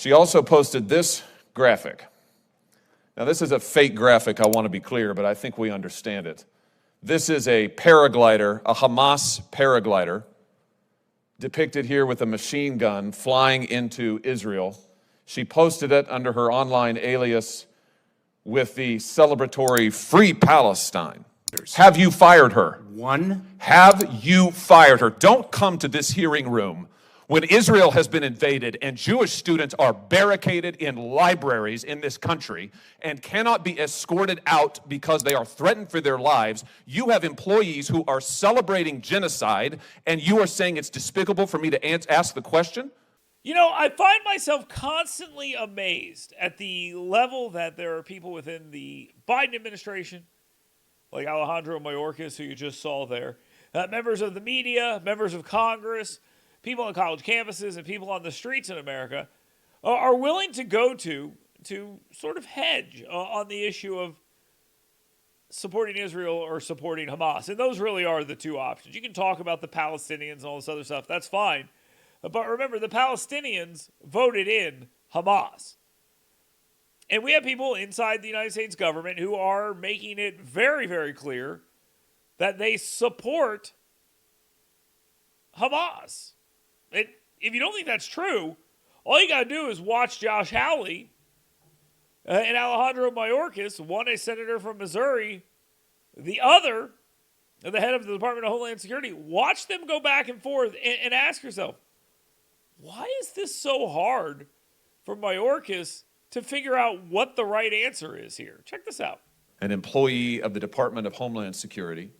She also posted this graphic. Now, this is a fake graphic, I want to be clear, but I think we understand it. This is a paraglider, a Hamas paraglider, depicted here with a machine gun flying into Israel. She posted it under her online alias with the celebratory Free Palestine. Have you fired her? Have you fired her? Don't come to this hearing room when Israel has been invaded and Jewish students are barricaded in libraries in this country and cannot be escorted out because they are threatened for their lives. You have employees who are celebrating genocide, and you are saying it's despicable for me to ask the question? You know, I find myself constantly amazed at the level that there are people within the Biden administration, like Alejandro Mayorkas, who you just saw there, members of the media, members of Congress, people on college campuses, and people on the streets in America are willing to go to sort of hedge on the issue of supporting Israel or supporting Hamas. And those really are the two options. You can talk about the Palestinians and all this other stuff. That's fine. But remember, the Palestinians voted in Hamas. And we have people inside the United States government who are making it very, very clear that they support Hamas. And if you don't think that's true, all you got to do is watch Josh Hawley and Alejandro Mayorkas, one a senator from Missouri, the other the head of the Department of Homeland Security. Watch them go back and forth and ask yourself, why is this so hard for Mayorkas to figure out what the right answer is here? Check this out. An employee of the Department of Homeland Security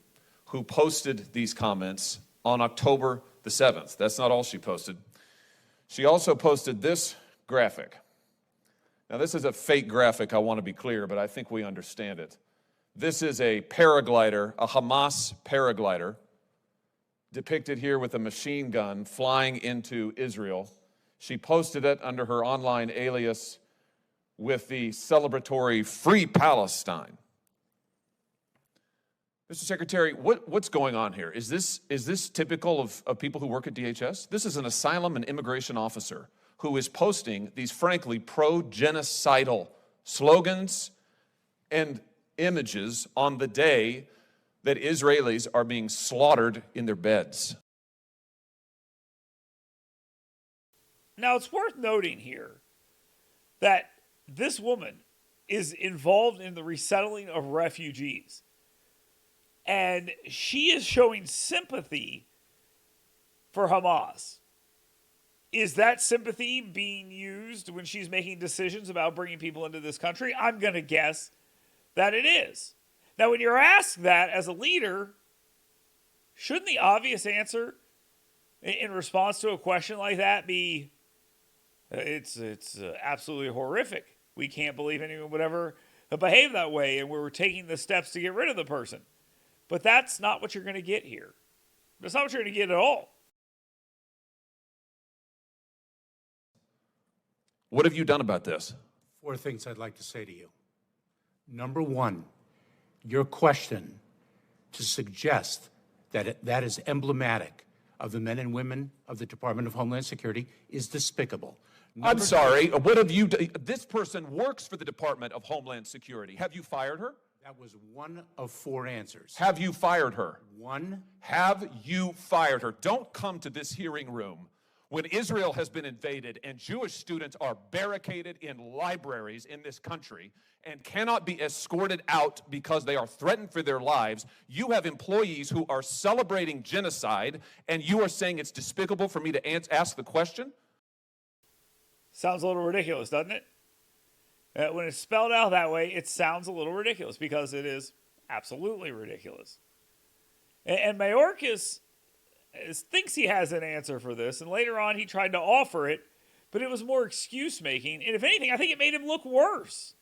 who posted these comments on October the 7th. That's not all she posted. She also posted this graphic. Now, this is a fake graphic, I want to be clear, but I think we understand it. This is a paraglider, a Hamas paraglider, depicted here with a machine gun flying into Israel. She posted it under her online alias with the celebratory Free Palestine. Mr. Secretary, what's going on here? Is this typical of people who work at DHS? This is an asylum and immigration officer who is posting these, frankly, pro-genocidal slogans and images on the day that Israelis are being slaughtered in their beds. Now, it's worth noting here that this woman is involved in the resettling of refugees. And she is showing sympathy for Hamas. Is that sympathy being used when she's making decisions about bringing people into this country? I'm going to guess that it is. Now, when you're asked that as a leader, shouldn't the obvious answer in response to a question like that be, it's absolutely horrific. We can't believe anyone would ever behave that way, and we're taking the steps to get rid of the person. But that's not what you're going to get here. That's not what you're going to get at all. What have you done about this? 4 things I'd like to say to you. Number one, your question to suggest that that is emblematic of the men and women of the Department of Homeland Security is despicable. I'm sorry, what have you done? This person works for the Department of Homeland Security. Have you fired her? That was one of 4 answers. Have you fired her? One. Have you fired her? Don't come to this hearing room when Israel has been invaded and Jewish students are barricaded in libraries in this country and cannot be escorted out because they are threatened for their lives. You have employees who are celebrating genocide, and you are saying it's despicable for me to ask the question? Sounds a little ridiculous, doesn't it? When it's spelled out that way, it sounds a little ridiculous because it is absolutely ridiculous. And Mayorkas thinks he has an answer for this, and later on he tried to offer it, but it was more excuse-making. And if anything, I think it made him look worse.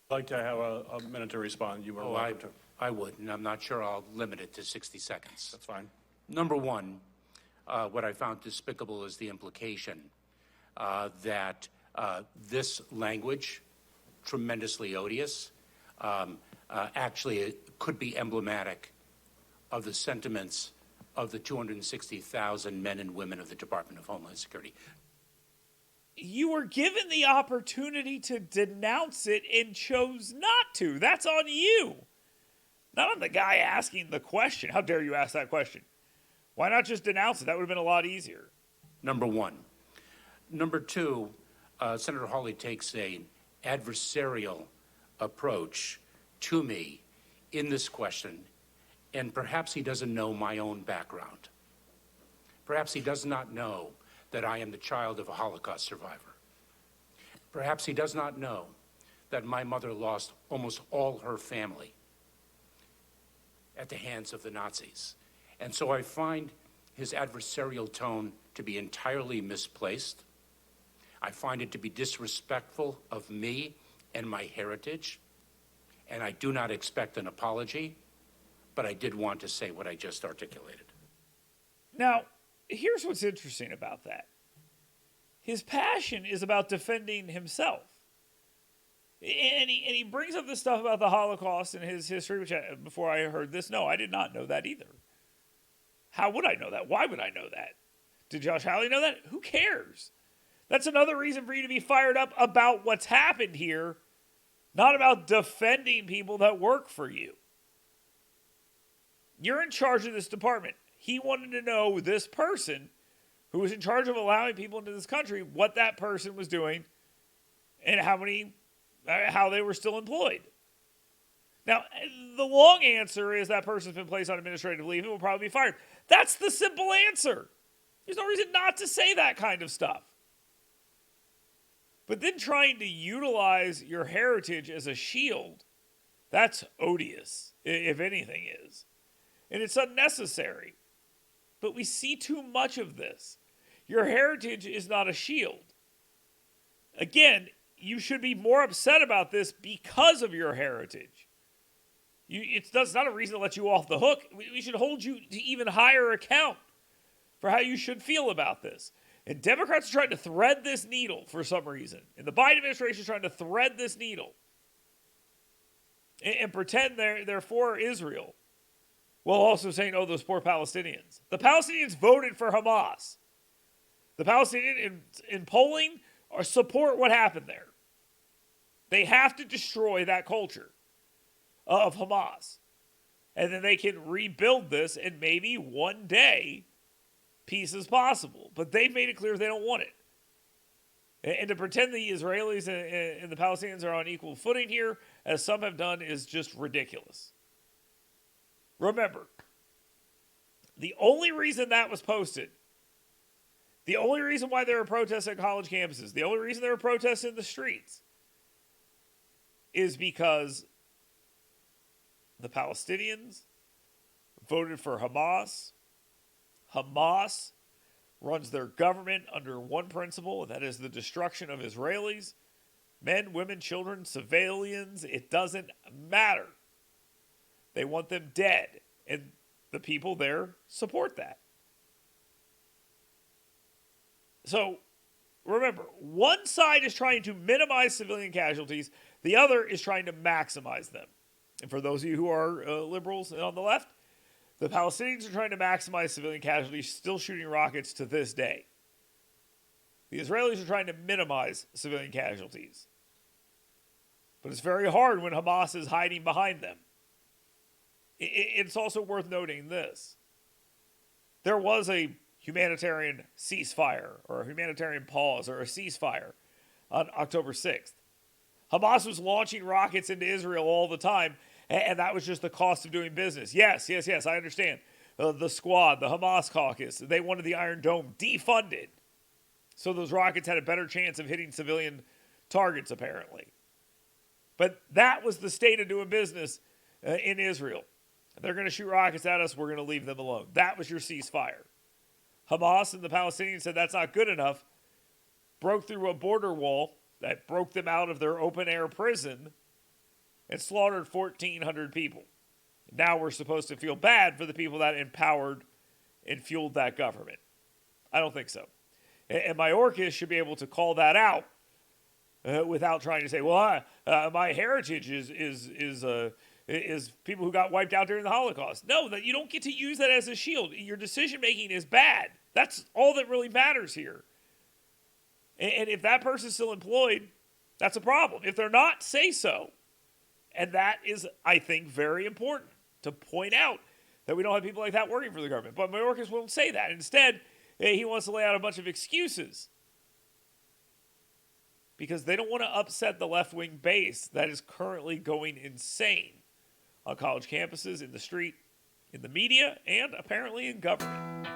I'd like to have a minute to respond. You were welcome to. I would, and I'm not sure I'll limit it to 60 seconds. That's fine. Number one, what I found despicable is the implication that this language, tremendously odious, actually it could be emblematic of the sentiments of the 260,000 men and women of the Department of Homeland Security. you were given the opportunity to denounce it and chose not to. That's on you. Not on the guy asking the question. How dare you ask that question? Why not just denounce it? That would have been a lot easier. Number one. Number two, Senator Hawley takes an adversarial approach to me in this question, and perhaps he doesn't know my own background. Perhaps he does not know that I am the child of a Holocaust survivor. Perhaps he does not know that my mother lost almost all her family at the hands of the Nazis. And so I find his adversarial tone to be entirely misplaced. I find it to be disrespectful of me and my heritage, and I do not expect an apology, but I did want to say what I just articulated. Now, here's what's interesting about that. His passion is about defending himself. And he brings up this stuff about the Holocaust and his history, which before I heard this, no, I did not know that either. How would I know that? Why would I know that? Did Josh Hawley know that? Who cares? That's another reason for you to be fired up about what's happened here, not about defending people that work for you. You're in charge of this department. He wanted to know this person who was in charge of allowing people into this country, what that person was doing and how they were still employed. Now, the long answer is that person's been placed on administrative leave and will probably be fired. That's the simple answer. There's no reason not to say that kind of stuff. But then trying to utilize your heritage as a shield, that's odious, if anything is. And it's unnecessary. But we see too much of this. Your heritage is not a shield. Again, you should be more upset about this because of your heritage. It's not a reason to let you off the hook. We should hold you to even higher account for how you should feel about this. And Democrats are trying to thread this needle for some reason. And the Biden administration is trying to thread this needle and pretend they're for Israel, while also saying, oh, those poor Palestinians. The Palestinians voted for Hamas. The Palestinians in polling support what happened there. They have to destroy that culture of Hamas. And then they can rebuild this, and maybe one day peace is possible. But they've made it clear they don't want it. And to pretend the Israelis and the Palestinians are on equal footing here, as some have done, is just ridiculous. Remember, the only reason that was posted, the only reason why there were protests at college campuses, the only reason there were protests in the streets is because the Palestinians voted for Hamas. Hamas runs their government under one principle, and that is the destruction of Israelis, men, women, children, civilians. It doesn't matter. They want them dead, and the people there support that. So, remember, one side is trying to minimize civilian casualties, the other is trying to maximize them. And for those of you who are liberals on the left, the Palestinians are trying to maximize civilian casualties, still shooting rockets to this day. The Israelis are trying to minimize civilian casualties. But it's very hard when Hamas is hiding behind them. It's also worth noting this. There was a humanitarian ceasefire or a humanitarian pause or a ceasefire on October 6th. Hamas was launching rockets into Israel all the time, and that was just the cost of doing business. Yes, I understand. The Squad, the Hamas caucus, they wanted the Iron Dome defunded. So those rockets had a better chance of hitting civilian targets, apparently. But that was the state of doing business in Israel. They're going to shoot rockets at us, we're going to leave them alone. That was your ceasefire. Hamas and the Palestinians said that's not good enough, broke through a border wall that broke them out of their open-air prison and slaughtered 1,400 people. Now we're supposed to feel bad for the people that empowered and fueled that government. I don't think so. And Mayorkas should be able to call that out without trying to say, well, my heritage is people who got wiped out during the Holocaust. No, that you don't get to use that as a shield. Your decision-making is bad. That's all that really matters here. And if that person's still employed, that's a problem. If they're not, say so. And that is, I think, very important to point out that we don't have people like that working for the government. But Mayorkas won't say that. Instead, he wants to lay out a bunch of excuses because they don't want to upset the left-wing base that is currently going insane on college campuses, in the street, in the media, and apparently in government.